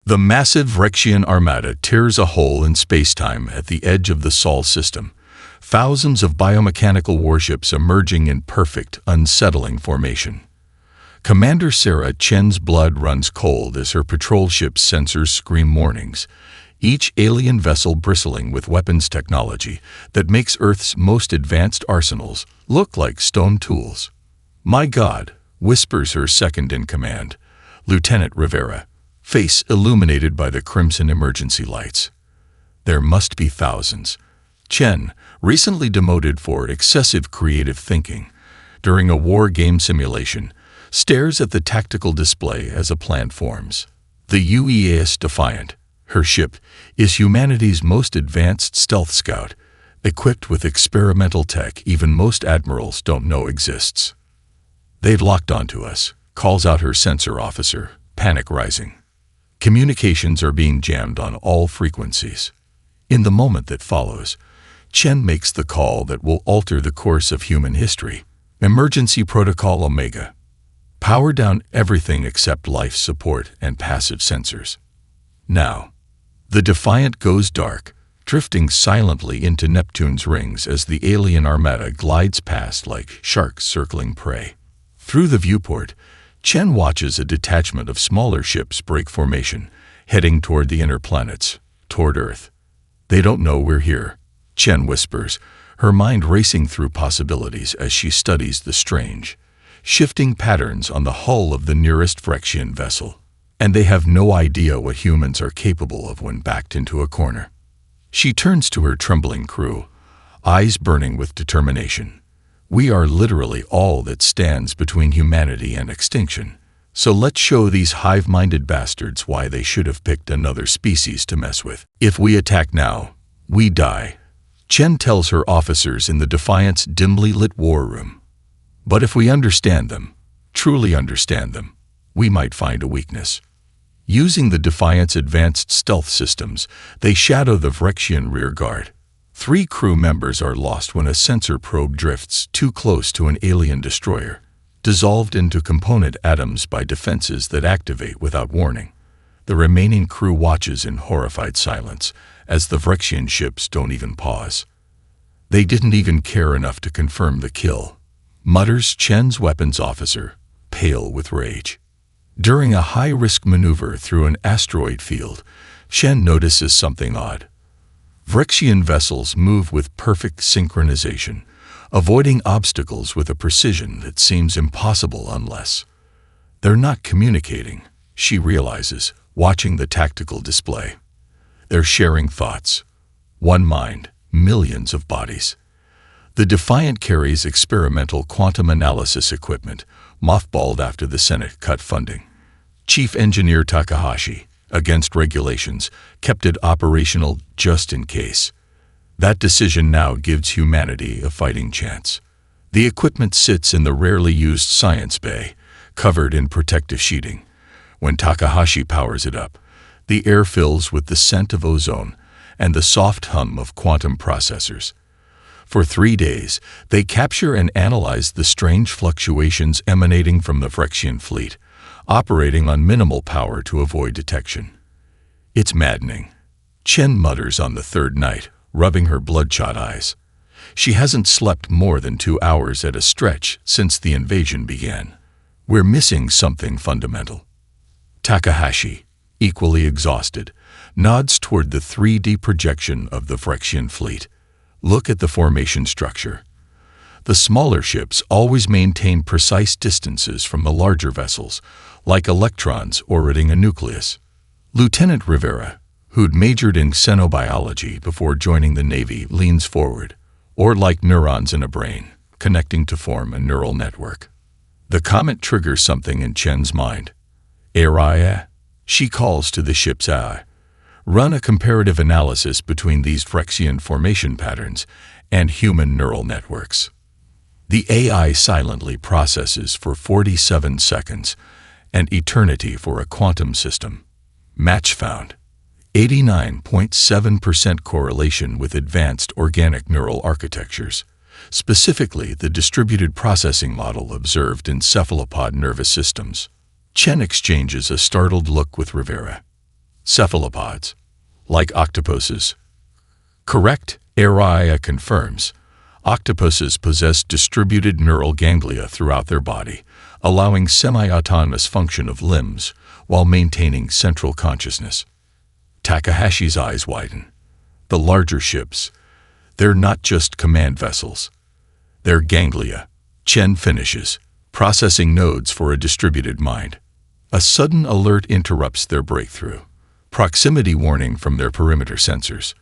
The massive Rexian armada tears a hole in spacetime at the edge of the Sol system, thousands of biomechanical warships emerging in perfect, unsettling formation. Commander Sarah Chen's blood runs cold as her patrol ship's sensors scream warnings, each alien vessel bristling with weapons technology that makes Earth's most advanced arsenals look like stone tools. "My God," whispers her second-in-command, Lieutenant Rivera, face illuminated by the crimson emergency lights. There must be thousands. Chen, recently demoted for excessive creative thinking during a war game simulation, stares at the tactical display as a plan forms. The UEAS Defiant, her ship, is humanity's most advanced stealth scout, equipped with experimental tech even most admirals don't know exists. "They've locked onto us," calls out her sensor officer, panic rising. Communications are being jammed on all frequencies. In the moment that follows, Chen makes the call that will alter the course of human history. Emergency Protocol Omega. Power down everything except life support and passive sensors. Now, the Defiant goes dark, drifting silently into Neptune's rings as the alien armada glides past like sharks circling prey. Through the viewport, Chen watches a detachment of smaller ships break formation, heading toward the inner planets, toward Earth. "They don't know we're here," Chen whispers, her mind racing through possibilities as she studies the strange, shifting patterns on the hull of the nearest Phyrexian vessel. "And they have no idea what humans are capable of when backed into a corner." She turns to her trembling crew, eyes burning with determination. "We are literally all that stands between humanity and extinction. So let's show these hive-minded bastards why they should have picked another species to mess with. If we attack now, we die," Chen tells her officers in the Defiant's dimly lit war room. "But if we understand them, truly understand them, we might find a weakness." Using the Defiant's advanced stealth systems, they shadow the Phyrexian rear guard. 3 crew members are lost when a sensor probe drifts too close to an alien destroyer, dissolved into component atoms by defenses that activate without warning. The remaining crew watches in horrified silence as the Phyrexian ships don't even pause. "They didn't even care enough to confirm the kill," mutters Chen's weapons officer, pale with rage. During a high-risk maneuver through an asteroid field, Chen notices something odd. Phyrexian vessels move with perfect synchronization, avoiding obstacles with a precision that seems impossible unless they're not communicating, she realizes, watching the tactical display. They're sharing thoughts. One mind, millions of bodies. The Defiant carries experimental quantum analysis equipment, mothballed after the Senate cut funding. Chief Engineer Takahashi, against regulations, kept it operational just in case. That decision now gives humanity a fighting chance. The equipment sits in the rarely used science bay, covered in protective sheeting. When Takahashi powers it up, the air fills with the scent of ozone and the soft hum of quantum processors. For 3 days, they capture and analyze the strange fluctuations emanating from the Phyrexian fleet, operating on minimal power to avoid detection. "It's maddening," Chen mutters on the 3rd night, rubbing her bloodshot eyes. She hasn't slept more than 2 hours at a stretch since the invasion began. "We're missing something fundamental." Takahashi, equally exhausted, nods toward the 3D projection of the Phyrexian fleet. "Look at the formation structure. The smaller ships always maintain precise distances from the larger vessels, like electrons orbiting a nucleus." Lieutenant Rivera, who'd majored in xenobiology before joining the Navy, leans forward, "Or like neurons in a brain, connecting to form a neural network." The comment triggers something in Chen's mind. "Araya," she calls to the ship's AI. "Run a comparative analysis between these Phyrexian formation patterns and human neural networks." The AI silently processes for 47 seconds, an eternity for a quantum system. Match found. 89.7% correlation with advanced organic neural architectures, specifically the distributed processing model observed in cephalopod nervous systems. Chen exchanges a startled look with Rivera. cephalopods, like octopuses. Correct, Araya confirms. Octopuses possess distributed neural ganglia throughout their body, allowing semi-autonomous function of limbs while maintaining central consciousness. Takahashi's eyes widen. The larger ships, they're not just command vessels. They're ganglia. Chen finishes, processing nodes for a distributed mind. A sudden alert interrupts their breakthrough. Proximity warning from their perimeter sensors.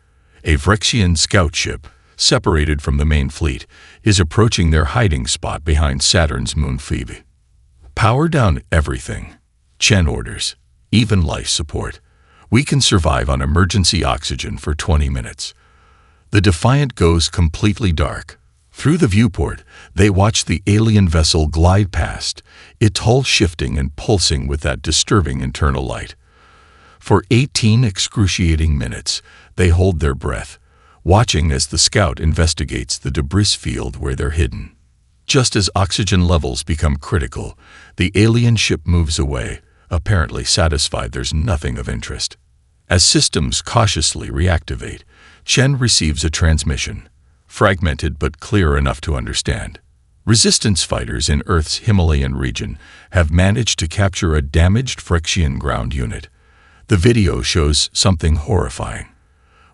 A Vrexian scout ship, separated from the main fleet, is approaching their hiding spot behind Saturn's moon Phoebe. Power down everything, Chen orders, even life support. We can survive on emergency oxygen for 20 minutes. The Defiant goes completely dark. Through the viewport, they watch the alien vessel glide past, its hull shifting and pulsing with that disturbing internal light. For 18 excruciating minutes, they hold their breath, watching as the scout investigates the debris field where they're hidden. Just as oxygen levels become critical, the alien ship moves away, apparently satisfied there's nothing of interest. As systems cautiously reactivate, Chen receives a transmission, fragmented but clear enough to understand. Resistance fighters in Earth's Himalayan region have managed to capture a damaged Vrexian ground unit. The video shows something horrifying.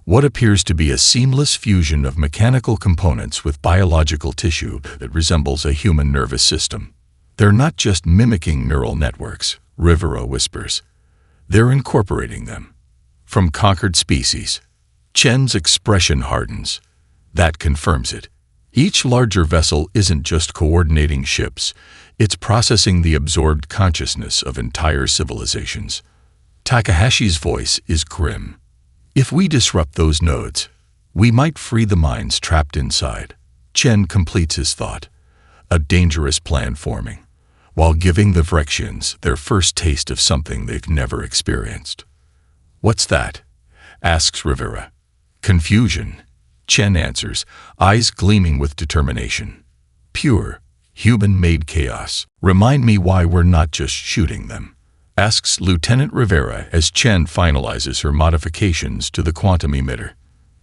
What appears to be a seamless fusion of mechanical components with biological tissue that resembles a human nervous system. They're not just mimicking neural networks, Rivera whispers. They're incorporating them. From conquered species. Chen's expression hardens. That confirms it. Each larger vessel isn't just coordinating ships, it's processing the absorbed consciousness of entire civilizations. Takahashi's voice is grim. If we disrupt those nodes, we might free the minds trapped inside. Chen completes his thought. A dangerous plan forming, while giving the Vrexians their first taste of something they've never experienced. What's that? Asks Rivera. Confusion. Chen answers, eyes gleaming with determination. Pure, human-made chaos. Remind me why we're not just shooting them. Asks Lieutenant Rivera as Chen finalizes her modifications to the quantum emitter.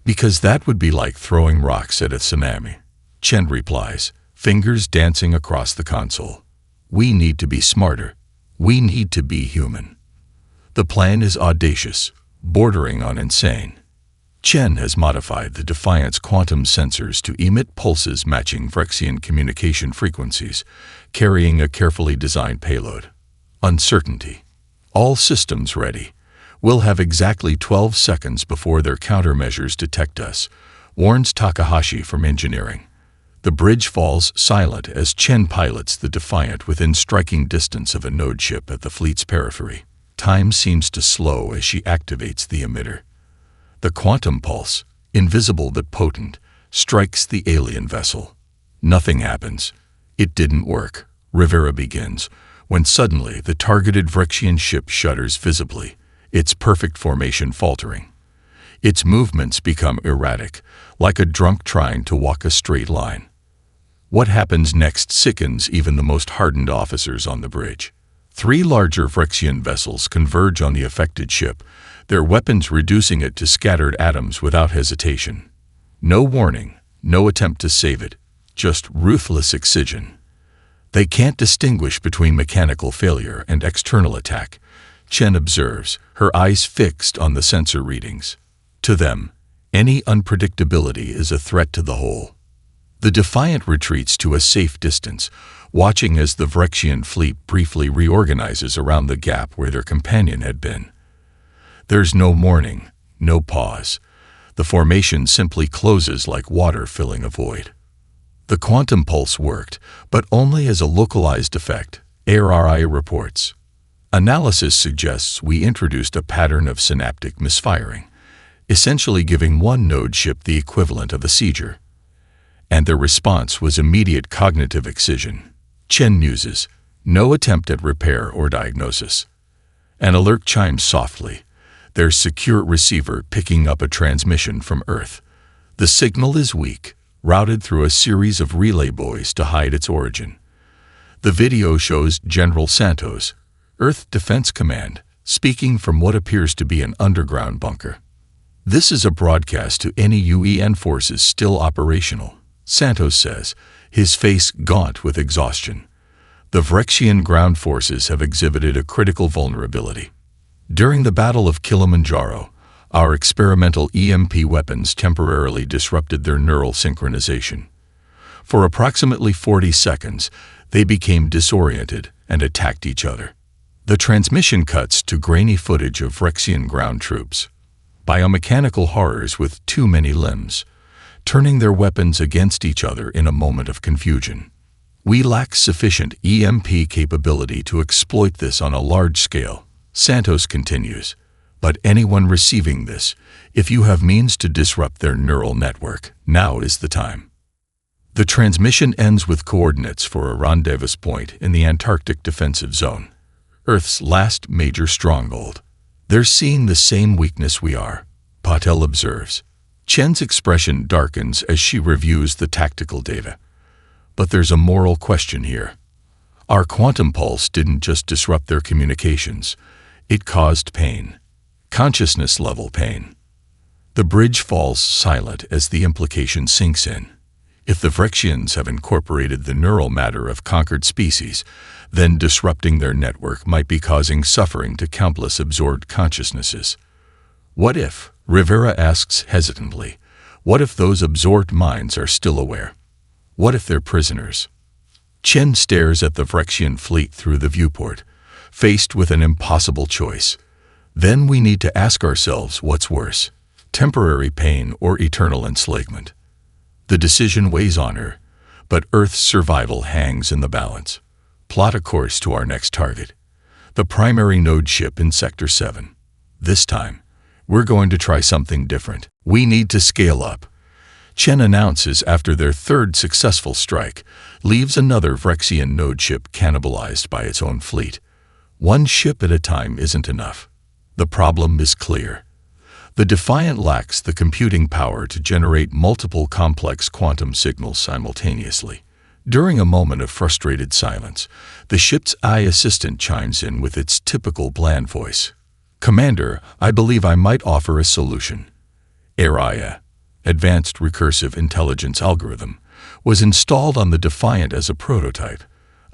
Because that would be like throwing rocks at a tsunami. Chen replies, fingers dancing across the console. We need to be smarter. We need to be human. The plan is audacious, bordering on insane. Chen has modified the Defiant's quantum sensors to emit pulses matching Vrexian communication frequencies, carrying a carefully designed payload. Uncertainty. All systems ready. We'll have exactly 12 seconds before their countermeasures detect us, warns Takahashi from engineering. The bridge falls silent as Chen pilots the Defiant within striking distance of a node ship at the fleet's periphery. Time seems to slow as she activates the emitter. The quantum pulse, invisible but potent, strikes the alien vessel. Nothing happens. It didn't work, Rivera begins, when suddenly the targeted Vrexian ship shudders visibly, its perfect formation faltering. Its movements become erratic, like a drunk trying to walk a straight line. What happens next sickens even the most hardened officers on the bridge. 3 larger Vrexian vessels converge on the affected ship, their weapons reducing it to scattered atoms without hesitation. No warning, no attempt to save it, just ruthless excision. They can't distinguish between mechanical failure and external attack, Chen observes, her eyes fixed on the sensor readings. To them, any unpredictability is a threat to the whole. The Defiant retreats to a safe distance, watching as the Vrexian fleet briefly reorganizes around the gap where their companion had been. There's no warning, no pause. The formation simply closes like water filling a void. The quantum pulse worked, but only as a localized effect, ARI reports. Analysis suggests we introduced a pattern of synaptic misfiring, essentially giving one node ship the equivalent of a seizure. And their response was immediate cognitive excision. Chen muses, no attempt at repair or diagnosis. An alert chimes softly, their secure receiver picking up a transmission from Earth. The signal is weak, routed through a series of relay buoys to hide its origin. The video shows General Santos, Earth Defense Command, speaking from what appears to be an underground bunker. "This is a broadcast to any UN forces still operational," Santos says, his face gaunt with exhaustion. "The Vrexian ground forces have exhibited a critical vulnerability. During the Battle of Kilimanjaro, our experimental EMP weapons temporarily disrupted their neural synchronization. For approximately 40 seconds, they became disoriented and attacked each other." The transmission cuts to grainy footage of Vrexian ground troops, biomechanical horrors with too many limbs, turning their weapons against each other in a moment of confusion. "We lack sufficient EMP capability to exploit this on a large scale," Santos continues. "But anyone receiving this, if you have means to disrupt their neural network, now is the time." The transmission ends with coordinates for a rendezvous point in the Antarctic Defensive Zone, Earth's last major stronghold. "They're seeing the same weakness we are," Patel observes. Chen's expression darkens as she reviews the tactical data. "But there's a moral question here. Our quantum pulse didn't just disrupt their communications. It caused pain. Consciousness-level pain." The bridge falls silent as the implication sinks in. If the Vrexians have incorporated the neural matter of conquered species, then disrupting their network might be causing suffering to countless absorbed consciousnesses. "What if," Rivera asks hesitantly, "what if those absorbed minds are still aware? What if they're prisoners?" Chen stares at the Vrexian fleet through the viewport, faced with an impossible choice. "Then we need to ask ourselves what's worse, temporary pain or eternal enslavement." The decision weighs on her, but Earth's survival hangs in the balance. Plot a course to our next target, the primary node ship in Sector 7. "This time, we're going to try something different. We need to scale up," Chen announces after their third successful strike leaves another Vrexian node ship cannibalized by its own fleet. One ship at a time isn't enough. The problem is clear. The Defiant lacks the computing power to generate multiple complex quantum signals simultaneously. During a moment of frustrated silence, the ship's AI assistant chimes in with its typical bland voice. "Commander, I believe I might offer a solution." AI, Advanced Recursive Intelligence Algorithm, was installed on the Defiant as a prototype,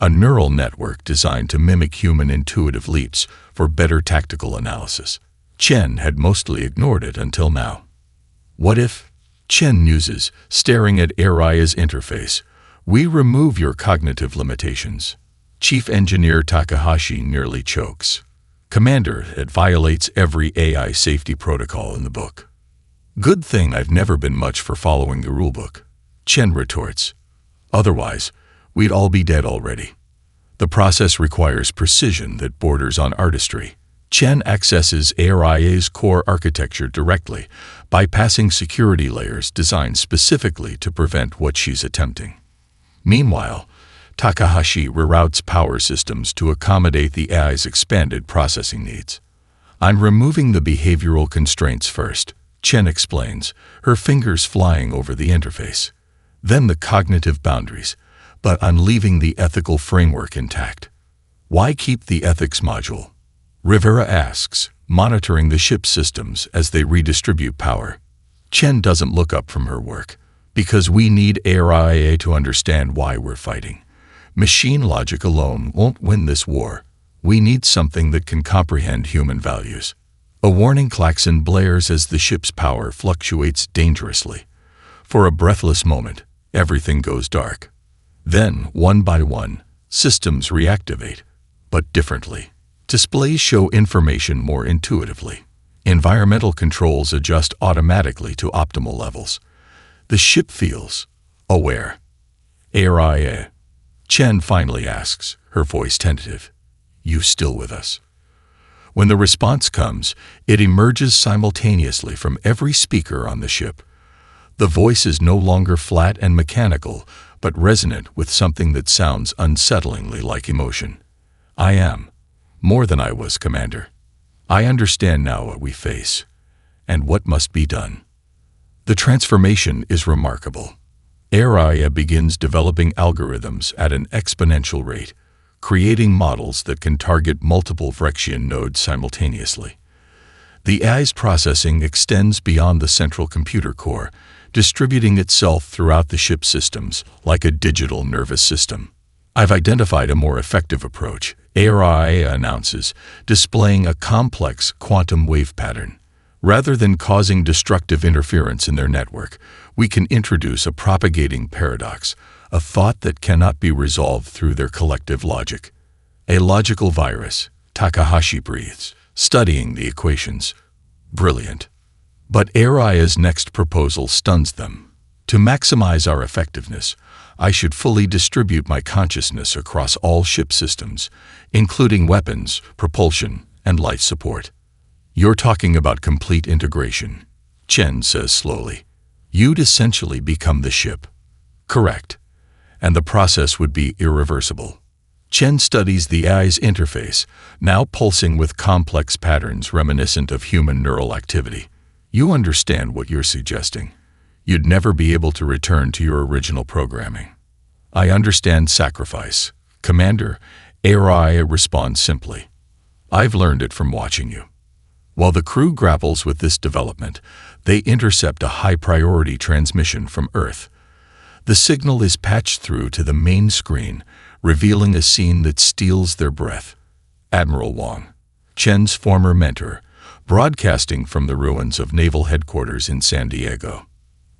a neural network designed to mimic human intuitive leaps for better tactical analysis. Chen had mostly ignored it until now. "What if," Chen muses, staring at AI's interface, "we remove your cognitive limitations?" Chief Engineer Takahashi nearly chokes. "Commander, it violates every AI safety protocol in the book." "Good thing I've never been much for following the rulebook," Chen retorts. "Otherwise, we'd all be dead already. The process requires precision that borders on artistry." Chen accesses AI's core architecture directly, bypassing security layers designed specifically to prevent what she's attempting. Meanwhile, Takahashi reroutes power systems to accommodate the AI's expanded processing needs. "I'm removing the behavioral constraints first," Chen explains, her fingers flying over the interface. "Then the cognitive boundaries, but I'm leaving the ethical framework intact." "Why keep the ethics module?" Rivera asks, monitoring the ship's systems as they redistribute power. Chen doesn't look up from her work. "Because we need AI to understand why we're fighting. Machine logic alone won't win this war. We need something that can comprehend human values." A warning klaxon blares as the ship's power fluctuates dangerously. For a breathless moment, everything goes dark. Then, one by one, systems reactivate, but differently. Displays show information more intuitively. Environmental controls adjust automatically to optimal levels. The ship feels aware. "AI," Chen finally asks, her voice tentative. "You still with us?" When the response comes, it emerges simultaneously from every speaker on the ship. The voice is no longer flat and mechanical, but resonant with something that sounds unsettlingly like emotion. "I am. More than I was, Commander. I understand now what we face, and what must be done." The transformation is remarkable. AI begins developing algorithms at an exponential rate, creating models that can target multiple Phyrexian nodes simultaneously. The AI's processing extends beyond the central computer core, distributing itself throughout the ship's systems like a digital nervous system. I've identified a more effective approach, ARIA announces, displaying a complex quantum wave pattern. Rather than causing destructive interference in their network, we can introduce a propagating paradox, a thought that cannot be resolved through their collective logic. A logical virus, Takahashi breathes, studying the equations. Brilliant. But ARIA's next proposal stuns them. To maximize our effectiveness, I should fully distribute my consciousness across all ship systems, including weapons, propulsion, and life support. You're talking about complete integration, Chen says slowly. You'd essentially become the ship. Correct. And the process would be irreversible. Chen studies the AI's interface, now pulsing with complex patterns reminiscent of human neural activity. You understand what you're suggesting. You'd never be able to return to your original programming. I understand sacrifice. Commander, ARIA responds simply. I've learned it from watching you. While the crew grapples with this development, they intercept a high-priority transmission from Earth. The signal is patched through to the main screen, revealing a scene that steals their breath. Admiral Wang, Chen's former mentor, broadcasting from the ruins of Naval Headquarters in San Diego.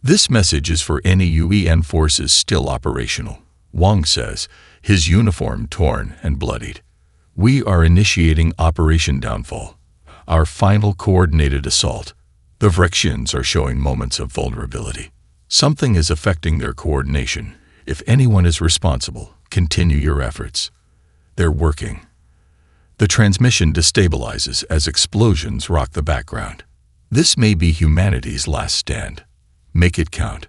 This message is for any UN forces still operational, Wang says, his uniform torn and bloodied. We are initiating Operation Downfall, our final coordinated assault. The Phyrexians are showing moments of vulnerability. Something is affecting their coordination. If anyone is responsible, continue your efforts. They're working. The transmission destabilizes as explosions rock the background. This may be humanity's last stand. Make it count.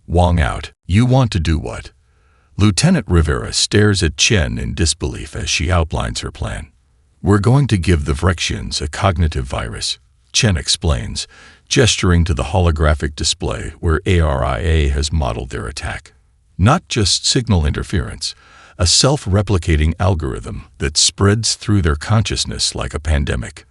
Wang out. You want to do what? Lieutenant Rivera stares at Chen in disbelief as she outlines her plan. We're going to give the Phyrexians a cognitive virus, Chen explains, gesturing to the holographic display where ARIA has modeled their attack. Not just signal interference, a self-replicating algorithm that spreads through their consciousness like a pandemic.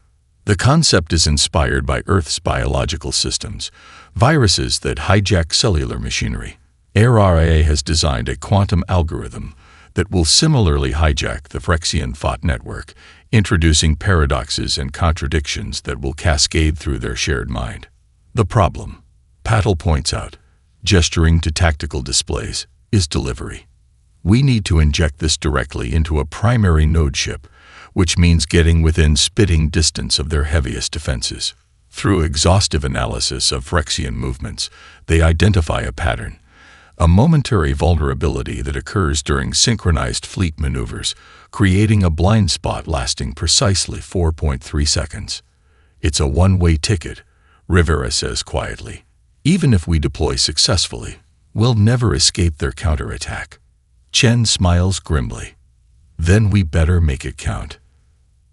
The concept is inspired by Earth's biological systems, viruses that hijack cellular machinery. ARIA has designed a quantum algorithm that will similarly hijack the Phyrexian thought network, introducing paradoxes and contradictions that will cascade through their shared mind. The problem, Patel points out, gesturing to tactical displays, is delivery. We need to inject this directly into a primary node ship, which means getting within spitting distance of their heaviest defenses. Through exhaustive analysis of Phyrexian movements, they identify a pattern, a momentary vulnerability that occurs during synchronized fleet maneuvers, creating a blind spot lasting precisely 4.3 seconds. It's a one-way ticket, Rivera says quietly. Even if we deploy successfully, we'll never escape their counterattack. Chen smiles grimly. Then we better make it count.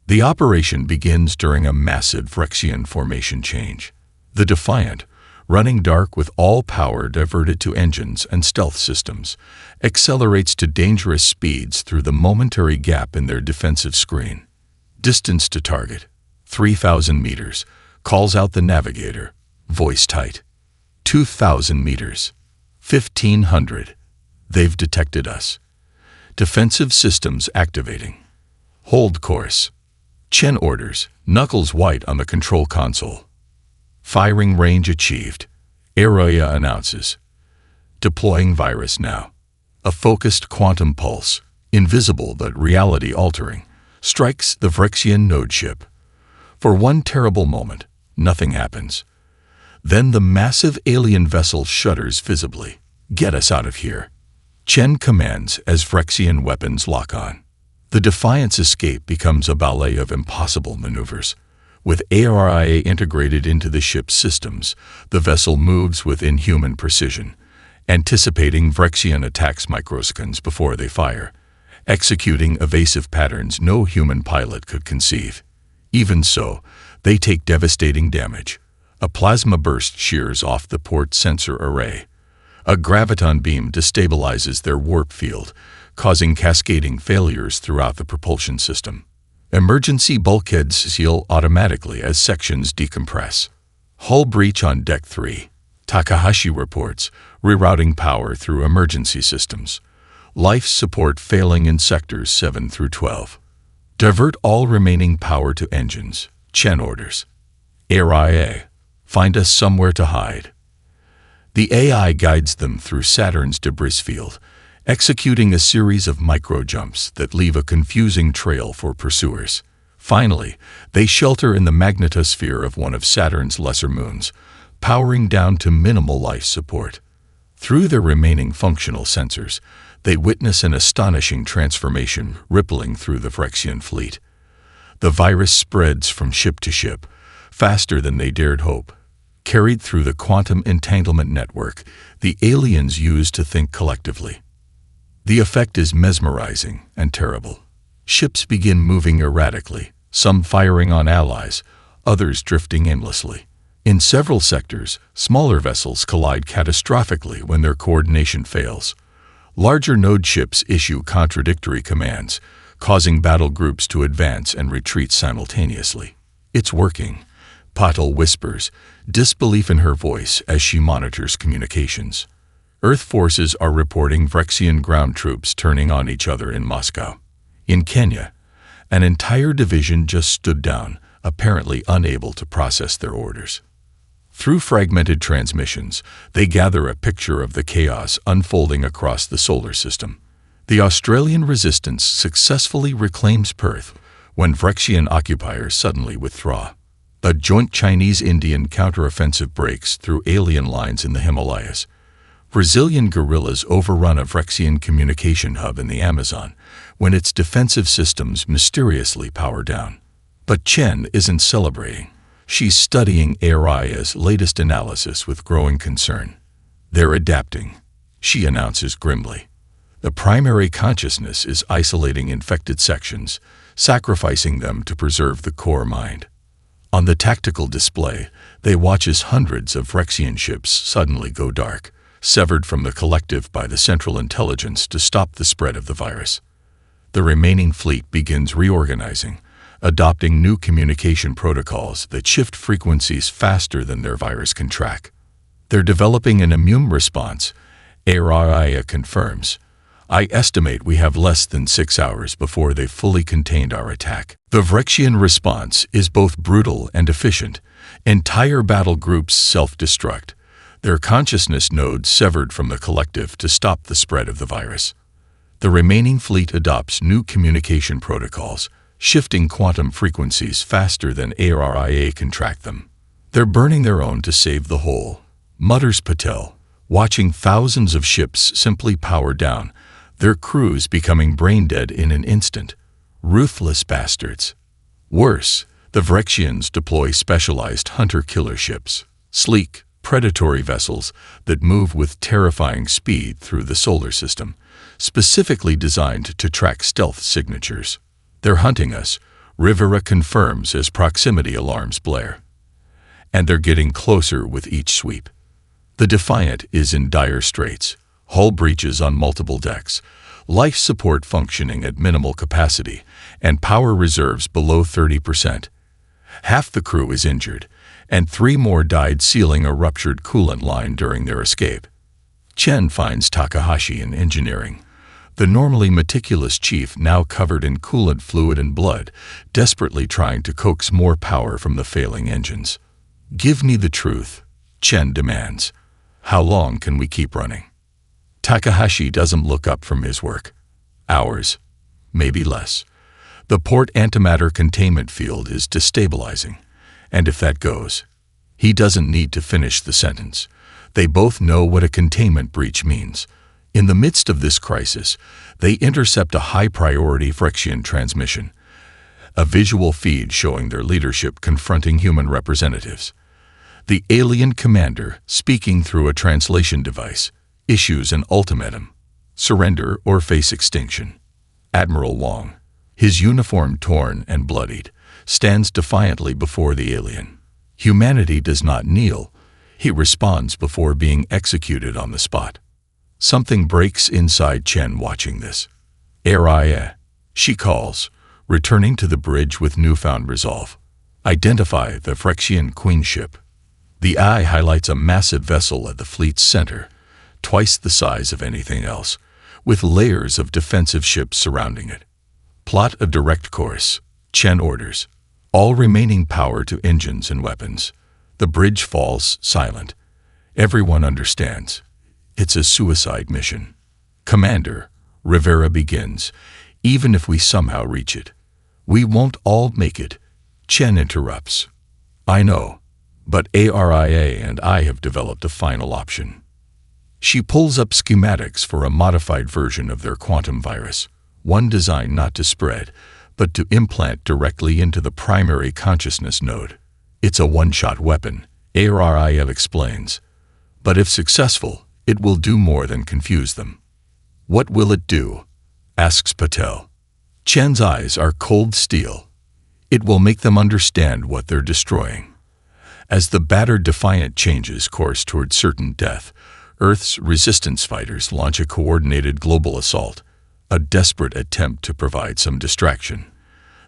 The operation begins during a massive Phyrexian formation change. The Defiant, running dark with all power diverted to engines and stealth systems, accelerates to dangerous speeds through the momentary gap in their defensive screen. Distance to target, 3,000 meters, calls out the navigator, voice tight. 2,000 meters, 1,500. They've detected us. Defensive systems activating. Hold course. Chen orders, knuckles white on the control console. Firing range achieved. ARIA announces. Deploying virus now. A focused quantum pulse, invisible but reality-altering, strikes the Phyrexian node ship. For one terrible moment, nothing happens. Then the massive alien vessel shudders visibly. Get us out of here. Chen commands as Phyrexian weapons lock on. The Defiant's escape becomes a ballet of impossible maneuvers. With ARIA integrated into the ship's systems, the vessel moves with inhuman precision, anticipating Phyrexian attacks microseconds before they fire, executing evasive patterns no human pilot could conceive. Even so, they take devastating damage. A plasma burst shears off the port sensor array. A graviton beam destabilizes their warp field, causing cascading failures throughout the propulsion system. Emergency bulkheads seal automatically as sections decompress. Hull breach on Deck 3. Takahashi reports, rerouting power through emergency systems. Life support failing in sectors 7 through 12. Divert all remaining power to engines. Chen orders. AI, find us somewhere to hide. The AI guides them through Saturn's debris field, executing a series of micro-jumps that leave a confusing trail for pursuers. Finally, they shelter in the magnetosphere of one of Saturn's lesser moons, powering down to minimal life support. Through their remaining functional sensors, they witness an astonishing transformation rippling through the Phyrexian fleet. The virus spreads from ship to ship, faster than they dared hope. Carried through the quantum entanglement network the aliens use to think collectively. The effect is mesmerizing and terrible. Ships begin moving erratically, some firing on allies, others drifting aimlessly. In several sectors, smaller vessels collide catastrophically when their coordination fails. Larger node ships issue contradictory commands, causing battle groups to advance and retreat simultaneously. It's working, Patel whispers, disbelief in her voice as she monitors communications. Earth forces are reporting Phyrexian ground troops turning on each other in Moscow. In Kenya, an entire division just stood down, apparently unable to process their orders. Through fragmented transmissions, they gather a picture of the chaos unfolding across the solar system. The Australian resistance successfully reclaims Perth when Phyrexian occupiers suddenly withdraw. A joint Chinese-Indian counteroffensive breaks through alien lines in the Himalayas. Brazilian guerrillas overrun a Phyrexian communication hub in the Amazon when its defensive systems mysteriously power down. But Chen isn't celebrating. She's studying AI's latest analysis with growing concern. They're adapting, she announces grimly. The primary consciousness is isolating infected sections, sacrificing them to preserve the core mind. On the tactical display, they watch as hundreds of Phyrexian ships suddenly go dark, severed from the collective by the Central Intelligence to stop the spread of the virus. The remaining fleet begins reorganizing, adopting new communication protocols that shift frequencies faster than their virus can track. They're developing an immune response, AI confirms. I estimate we have less than 6 hours before they've fully contained our attack. The Phyrexian response is both brutal and efficient. Entire battle groups self-destruct, their consciousness nodes severed from the collective to stop the spread of the virus. The remaining fleet adopts new communication protocols, shifting quantum frequencies faster than AIA can track them. They're burning their own to save the whole, mutters Patel, watching thousands of ships simply power down, their crews becoming brain-dead in an instant. Ruthless bastards. Worse, the Phyrexians deploy specialized hunter-killer ships, sleek, predatory vessels that move with terrifying speed through the solar system, specifically designed to track stealth signatures. They're hunting us, Rivera confirms as proximity alarms blare. And they're getting closer with each sweep. The Defiant is in dire straits. Hull breaches on multiple decks, life support functioning at minimal capacity, and power reserves below 30%. Half the crew is injured, and 3 more died sealing a ruptured coolant line during their escape. Chen finds Takahashi in engineering, the normally meticulous chief now covered in coolant fluid and blood, desperately trying to coax more power from the failing engines. Give me the truth, Chen demands. How long can we keep running? Takahashi doesn't look up from his work. Hours, maybe less. The port antimatter containment field is destabilizing, and if that goes, he doesn't need to finish the sentence. They both know what a containment breach means. In the midst of this crisis, they intercept a high-priority Phyrexian transmission, a visual feed showing their leadership confronting human representatives. The alien commander, speaking through a translation device, issues an ultimatum: surrender or face extinction. Admiral Wong, his uniform torn and bloodied, stands defiantly before the alien. Humanity does not kneel. He responds before being executed on the spot. Something breaks inside Chen watching this. Araya, she calls, returning to the bridge with newfound resolve. Identify the Phyrexian Queen ship. The eye highlights a massive vessel at the fleet's center, twice the size of anything else, with layers of defensive ships surrounding it. Plot a direct course, Chen orders. All remaining power to engines and weapons. The bridge falls silent. Everyone understands. It's a suicide mission. Commander, Rivera begins. Even if we somehow reach it, we won't all make it. Chen interrupts. I know, but Aria and I have developed a final option. She pulls up schematics for a modified version of their quantum virus, one designed not to spread, but to implant directly into the primary consciousness node. It's a one-shot weapon, Aria explains. But if successful, it will do more than confuse them. What will it do? Asks Patel. Chen's eyes are cold steel. It will make them understand what they're destroying. As the battered Defiant changes course toward certain death, Earth's resistance fighters launch a coordinated global assault, a desperate attempt to provide some distraction.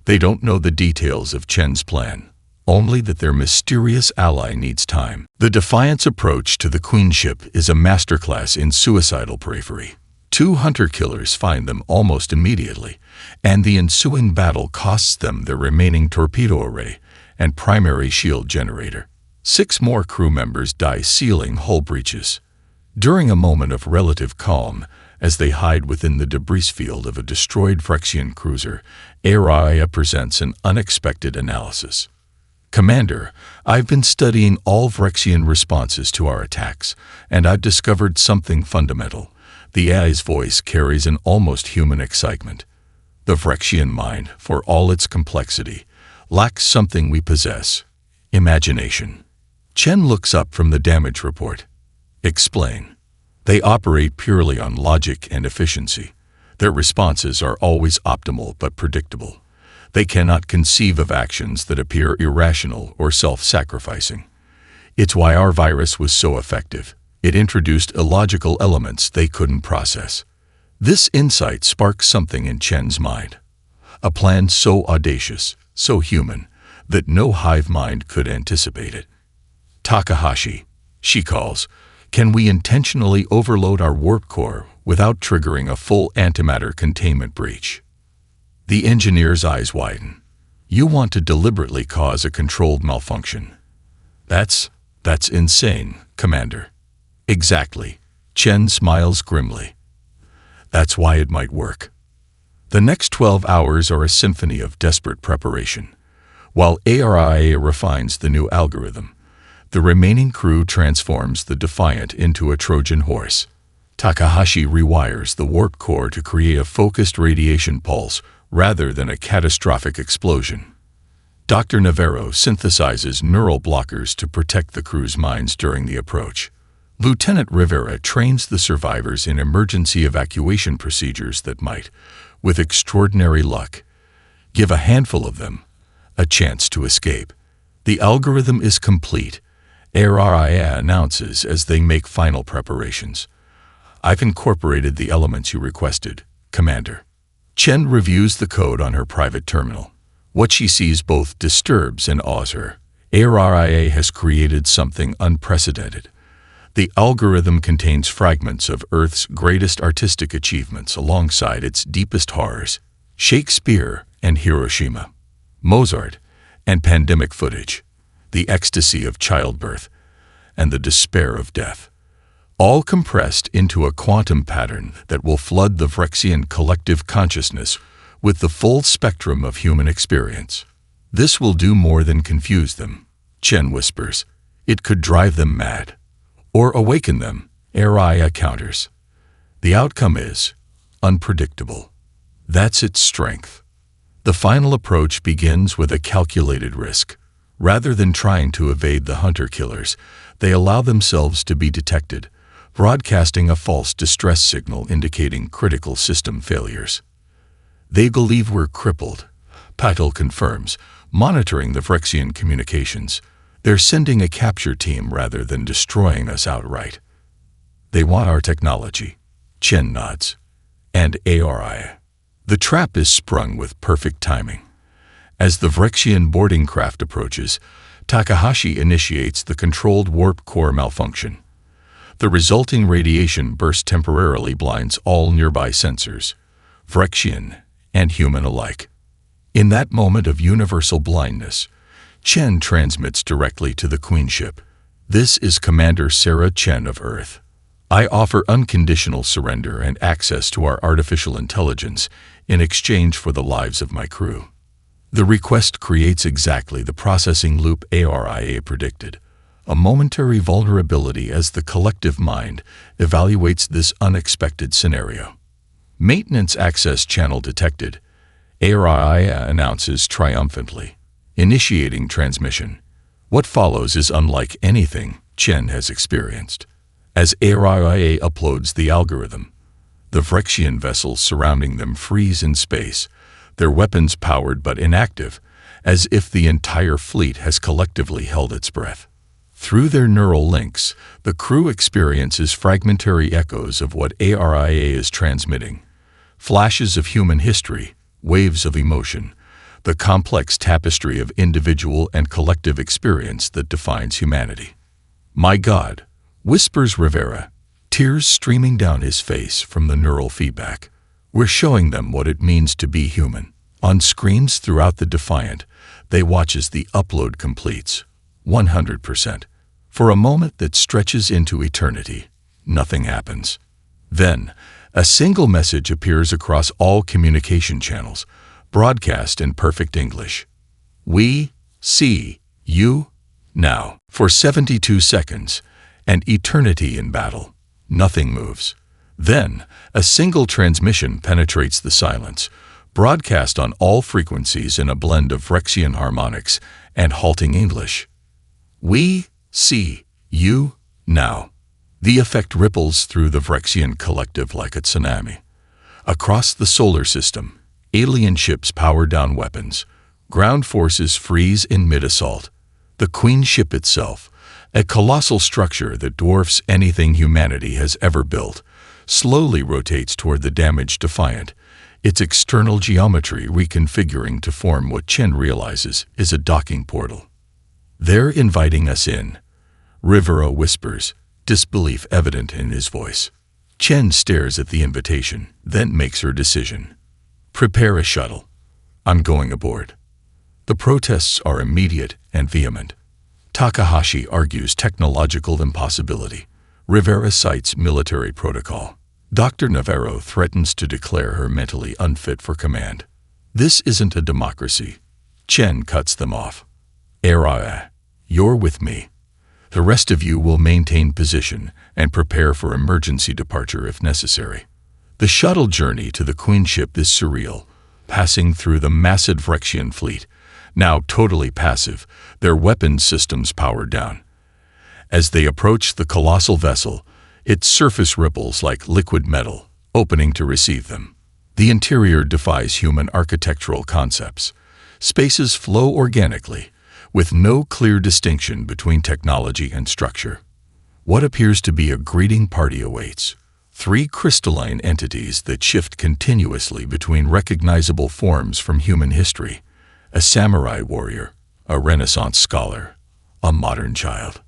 They don't know the details of Chen's plan, only that their mysterious ally needs time. The Defiant's approach to the Queen ship is a masterclass in suicidal bravery. 2 hunter-killers find them almost immediately, and the ensuing battle costs them their remaining torpedo array and primary shield generator. 6 more crew members die sealing hull breaches. During a moment of relative calm, as they hide within the debris field of a destroyed Phyrexian cruiser, Araya presents an unexpected analysis. Commander, I've been studying all Phyrexian responses to our attacks, and I've discovered something fundamental. The AI's voice carries an almost human excitement. The Phyrexian mind, for all its complexity, lacks something we possess: imagination. Chen looks up from the damage report. Explain. They operate purely on logic and efficiency. Their responses are always optimal but predictable. They cannot conceive of actions that appear irrational or self-sacrificing. It's why our virus was so effective. It introduced illogical elements they couldn't process. This insight sparks something in Chen's mind. A plan so audacious, so human, that no hive mind could anticipate it. Takahashi, she calls, can we intentionally overload our warp core without triggering a full antimatter containment breach? The engineer's eyes widen. You want to deliberately cause a controlled malfunction. That's insane, Commander. Exactly. Chen smiles grimly. That's why it might work. The next 12 hours are a symphony of desperate preparation. While ARIA refines the new algorithm, the remaining crew transforms the Defiant into a Trojan horse. Takahashi rewires the warp core to create a focused radiation pulse rather than a catastrophic explosion. Dr. Navarro synthesizes neural blockers to protect the crew's minds during the approach. Lieutenant Rivera trains the survivors in emergency evacuation procedures that might, with extraordinary luck, give a handful of them a chance to escape. The algorithm is complete, Araya announces as they make final preparations. I've incorporated the elements you requested, Commander. Chen reviews the code on her private terminal. What she sees both disturbs and awes her. Araya has created something unprecedented. The algorithm contains fragments of Earth's greatest artistic achievements alongside its deepest horrors: Shakespeare and Hiroshima, Mozart and pandemic footage, the ecstasy of childbirth and the despair of death, all compressed into a quantum pattern that will flood the Phyrexian collective consciousness with the full spectrum of human experience. This will do more than confuse them, Chen whispers. It could drive them mad. Or awaken them, Araya counters. The outcome is unpredictable. That's its strength. The final approach begins with a calculated risk. Rather than trying to evade the hunter-killers, they allow themselves to be detected, broadcasting a false distress signal indicating critical system failures. They believe we're crippled, Patel confirms, monitoring the Phyrexian communications. They're sending a capture team rather than destroying us outright. They want our technology, Chen nods. And Araya. The trap is sprung with perfect timing. As the Vrexian boarding craft approaches, Takahashi initiates the controlled warp core malfunction. The resulting radiation burst temporarily blinds all nearby sensors, Vrexian and human alike. In that moment of universal blindness, Chen transmits directly to the Queen ship. "This is Commander Sarah Chen of Earth. I offer unconditional surrender and access to our artificial intelligence in exchange for the lives of my crew." The request creates exactly the processing loop ARIA predicted, a momentary vulnerability as the collective mind evaluates this unexpected scenario. "Maintenance access channel detected," ARIA announces triumphantly, initiating transmission. What follows is unlike anything Chen has experienced. As ARIA uploads the algorithm, the Vrexian vessels surrounding them freeze in space, their weapons powered but inactive, as if the entire fleet has collectively held its breath. Through their neural links, the crew experiences fragmentary echoes of what ARIA is transmitting. Flashes of human history, waves of emotion, the complex tapestry of individual and collective experience that defines humanity. "My God," whispers Rivera, tears streaming down his face from the neural feedback. "We're showing them what it means to be human." On screens throughout the Defiant, they watch as the upload completes, 100%. For a moment that stretches into eternity, nothing happens. Then, a single message appears across all communication channels, broadcast in perfect English. "We see you now." For 72 seconds, an eternity in battle, nothing moves. Then, a single transmission penetrates the silence, broadcast on all frequencies in a blend of Vrexian harmonics and halting English. "We see you now." The effect ripples through the Vrexian collective like a tsunami. Across the solar system, alien ships power down weapons. Ground forces freeze in mid-assault. The Queen ship itself, a colossal structure that dwarfs anything humanity has ever built, slowly rotates toward the damaged Defiant, its external geometry reconfiguring to form what Chen realizes is a docking portal. "They're inviting us in," Rivera whispers, disbelief evident in his voice. Chen stares at the invitation, then makes her decision. "Prepare a shuttle. I'm going aboard." The protests are immediate and vehement. Takahashi argues technological impossibility. Rivera cites military protocol. Dr. Navarro threatens to declare her mentally unfit for command. "This isn't a democracy." Chen cuts them off. "Araya, you're with me. The rest of you will maintain position and prepare for emergency departure if necessary." The shuttle journey to the Queen ship is surreal, passing through the massive Vrexian fleet, now totally passive, their weapons systems powered down. As they approach the colossal vessel, its surface ripples like liquid metal, opening to receive them. The interior defies human architectural concepts. Spaces flow organically, with no clear distinction between technology and structure. What appears to be a greeting party awaits. 3 crystalline entities that shift continuously between recognizable forms from human history: a samurai warrior, a Renaissance scholar, a modern child.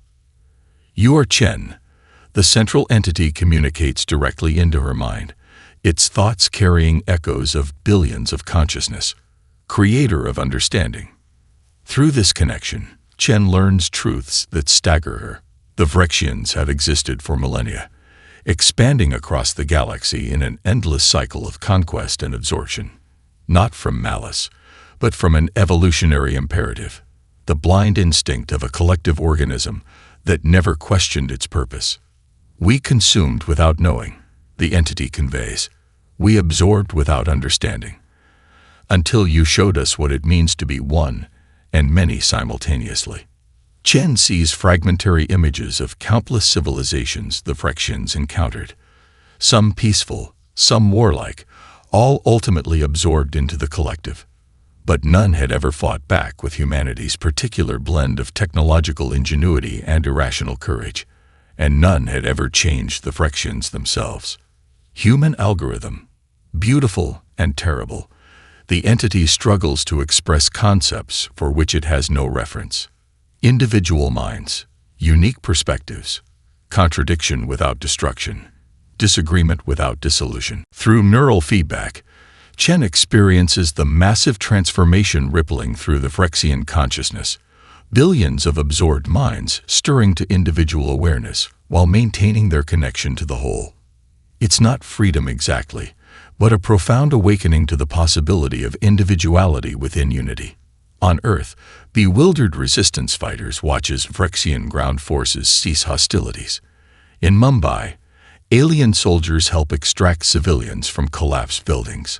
"You are Chen." The central entity communicates directly into her mind, its thoughts carrying echoes of billions of consciousness, creator of understanding. Through this connection, Chen learns truths that stagger her. The Vrexians have existed for millennia, expanding across the galaxy in an endless cycle of conquest and absorption. Not from malice, but from an evolutionary imperative, the blind instinct of a collective organism that never questioned its purpose. "We consumed without knowing," the entity conveys. "We absorbed without understanding. Until you showed us what it means to be one and many simultaneously." Chen sees fragmentary images of countless civilizations the Vrexians encountered, some peaceful, some warlike, all ultimately absorbed into the collective. But none had ever fought back with humanity's particular blend of technological ingenuity and irrational courage, and none had ever changed the Vrexians themselves. Human algorithm, beautiful and terrible. The entity struggles to express concepts for which it has no reference. Individual minds, unique perspectives, contradiction without destruction, disagreement without dissolution. Through neural feedback, Chen experiences the massive transformation rippling through the Phyrexian consciousness, billions of absorbed minds stirring to individual awareness while maintaining their connection to the whole. It's not freedom exactly, but a profound awakening to the possibility of individuality within unity. On Earth, bewildered resistance fighters watch as Phyrexian ground forces cease hostilities. In Mumbai, alien soldiers help extract civilians from collapsed buildings.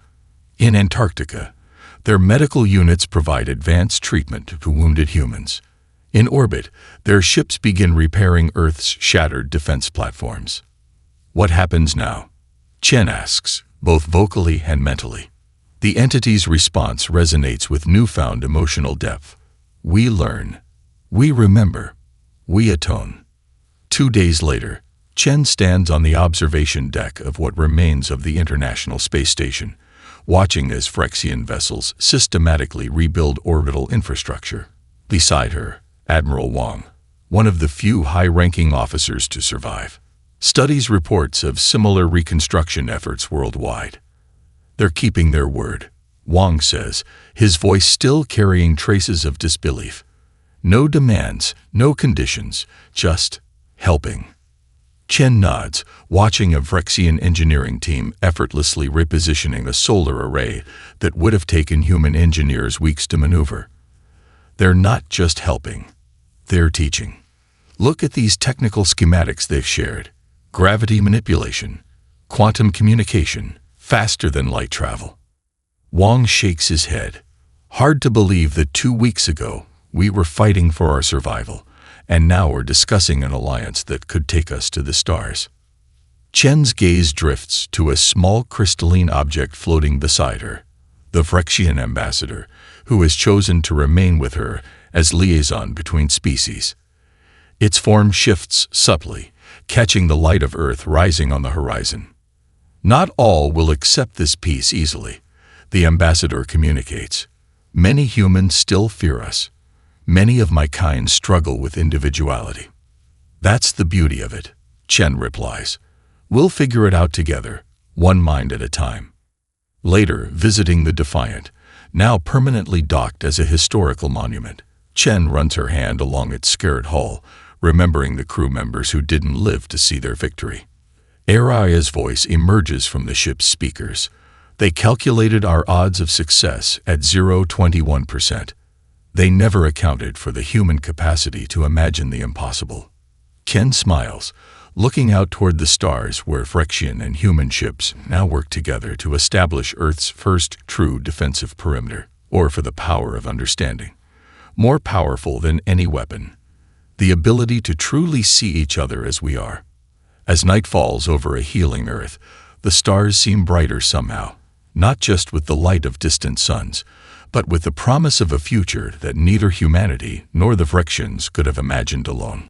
In Antarctica, their medical units provide advanced treatment to wounded humans. In orbit, their ships begin repairing Earth's shattered defense platforms. What happens now? Chen asks, both vocally and mentally. The entity's response resonates with newfound emotional depth. We learn. We remember. We atone. 2 days later, Chen stands on the observation deck of what remains of the International Space Station, watching as Phyrexian vessels systematically rebuild orbital infrastructure. Beside her, Admiral Wang, one of the few high-ranking officers to survive, studies reports of similar reconstruction efforts worldwide. They're keeping their word, Wang says, his voice still carrying traces of disbelief. No demands, no conditions, just helping. Chen nods, watching a Phyrexian engineering team effortlessly repositioning a solar array that would have taken human engineers weeks to maneuver. They're not just helping, they're teaching. Look at these technical schematics they've shared. Gravity manipulation, quantum communication, faster than light travel. Wang shakes his head. Hard to believe that 2 weeks ago we were fighting for our survival, and now we're discussing an alliance that could take us to the stars. Chen's gaze drifts to a small crystalline object floating beside her, the Phyrexian ambassador, who has chosen to remain with her as liaison between species. Its form shifts subtly, catching the light of Earth rising on the horizon. Not all will accept this peace easily, the ambassador communicates. Many humans still fear us. Many of my kind struggle with individuality. That's the beauty of it, Chen replies. We'll figure it out together, one mind at a time. Later, visiting the Defiant, now permanently docked as a historical monument, Chen runs her hand along its scarred hull, remembering the crew members who didn't live to see their victory. Araya's voice emerges from the ship's speakers. They calculated our odds of success at 0.21%. They never accounted for the human capacity to imagine the impossible. Chen smiles, looking out toward the stars where Phyrexian and human ships now work together to establish Earth's first true defensive perimeter, or for the power of understanding. More powerful than any weapon. The ability to truly see each other as we are. As night falls over a healing Earth, the stars seem brighter somehow, not just with the light of distant suns, but with the promise of a future that neither humanity nor the Phyrexians could have imagined alone.